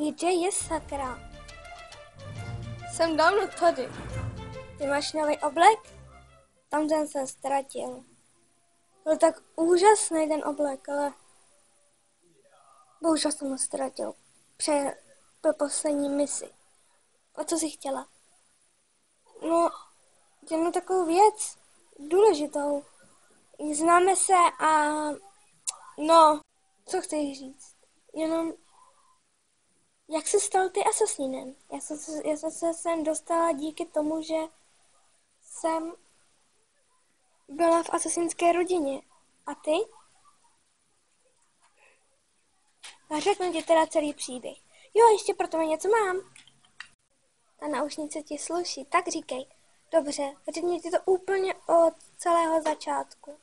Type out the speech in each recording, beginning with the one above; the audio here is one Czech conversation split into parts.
Kde je sakra? Jsem dávno tady. Ty máš nový oblek? Tam ten se ztratil. Byl tak úžasný ten oblek, ale bohužel jsem ho ztratil. Po poslední misi. A co jsi chtěla? No, jenom takovou věc. Důležitou. Známe se a... No, co chceš říct? Jenom... Jak jsi stal ty asasínem? Já jsem se sem dostala díky tomu, že jsem byla v asasínské rodině. A ty? A řeknu ti teda celý příběh. Jo, ještě pro tebe něco mám. Ta naušnice ti sluší, tak říkej. Dobře, řekni ti to úplně od celého začátku.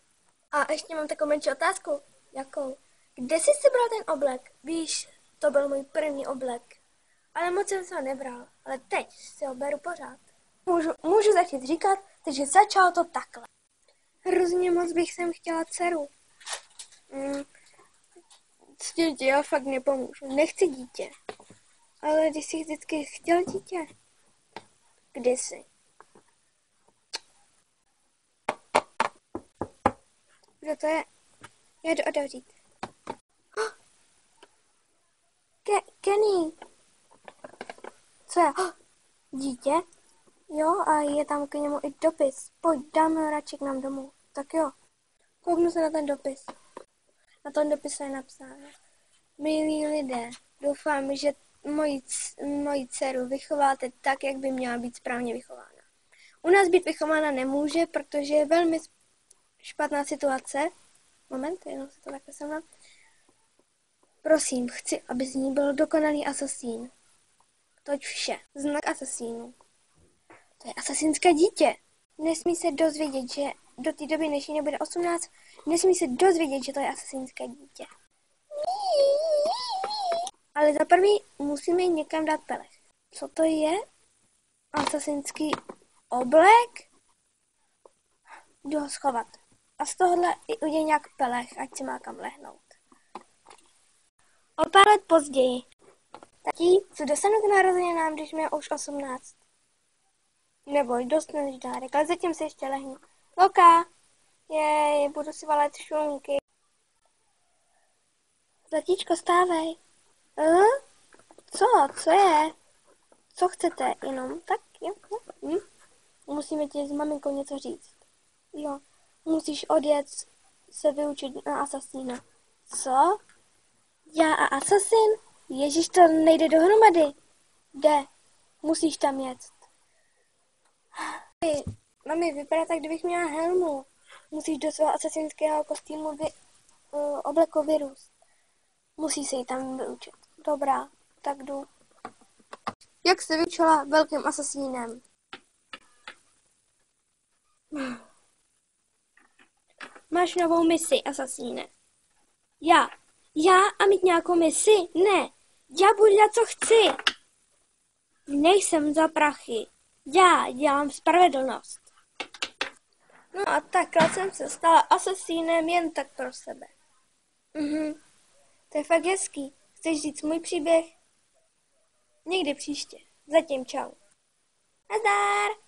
A ještě mám takovou menší otázku. Jakou? Kde jsi si bral ten oblek? Víš, to byl můj první oblek. Ale moc jsem se ho nebral. Ale teď si ho beru pořád. Můžu začít říkat, takže začalo to takhle. Hrozně moc bych sem chtěla dceru. S tím ti já fakt nepomůžu. Nechci dítě. Ale když jsi vždycky chtěl dítě. Kdysi. Kdo to je? Já jdu otevřít. Kenny. Co je? Dítě? Jo, a je tam k němu i dopis. Pojď, dáme ho radši k nám domů. Tak jo. Kouknu se na ten dopis. Na tom dopise je napsáno. Milí lidé, doufám, že moji dceru vychováte tak, jak by měla být správně vychována. U nás být vychována nemůže, protože je velmi špatná situace. Moment, jenom se to takhle sama. Prosím, chci, aby z ní byl dokonalý asasín. Toť vše. Znak asasínu. To je asasínské dítě. Nesmí se dozvědět, že do té doby, než jí nebude 18, nesmí se dozvědět, že to je asasínské dítě. Ale za první musíme jí někam dát pelech. Co to je? Asasínský oblek? Jdu ho schovat. A z tohohle i udělej nějak pelech, ať si má kam lehnout. O pár let později. Tatí, co dostanu k narozeninám, když mě už 18? Neboj, dostaneš dárek, ale zatím se ještě lehnu. Loka, jej, budu si valet šunky. Zatíčko, stávej. Co je? Co chcete? Jenom tak, jo? Musíme ti s maminkou něco říct. Jo, musíš odjet se vyučit na asasína. Co? Já a asasin? Ježíš, to nejde dohromady. Jde, musíš tam jet. Mami, vypadá tak, kdybych měla helmu. Musíš do svého asasinského kostýmu obleku vyrůst. Musí se jí tam vyučit. Dobrá, tak jdu. Jak se vyučila velkým asasínem? Máš novou misi, asasíne. Já a mít nějakou misi? Ne, já budu dělat, co chci. Nejsem za prachy. Já dělám spravedlnost. No a takhle jsem se stala asasínem jen tak pro sebe. To je fakt hezký. Chceš říct můj příběh? Někdy příště. Zatím čau. Nazdar!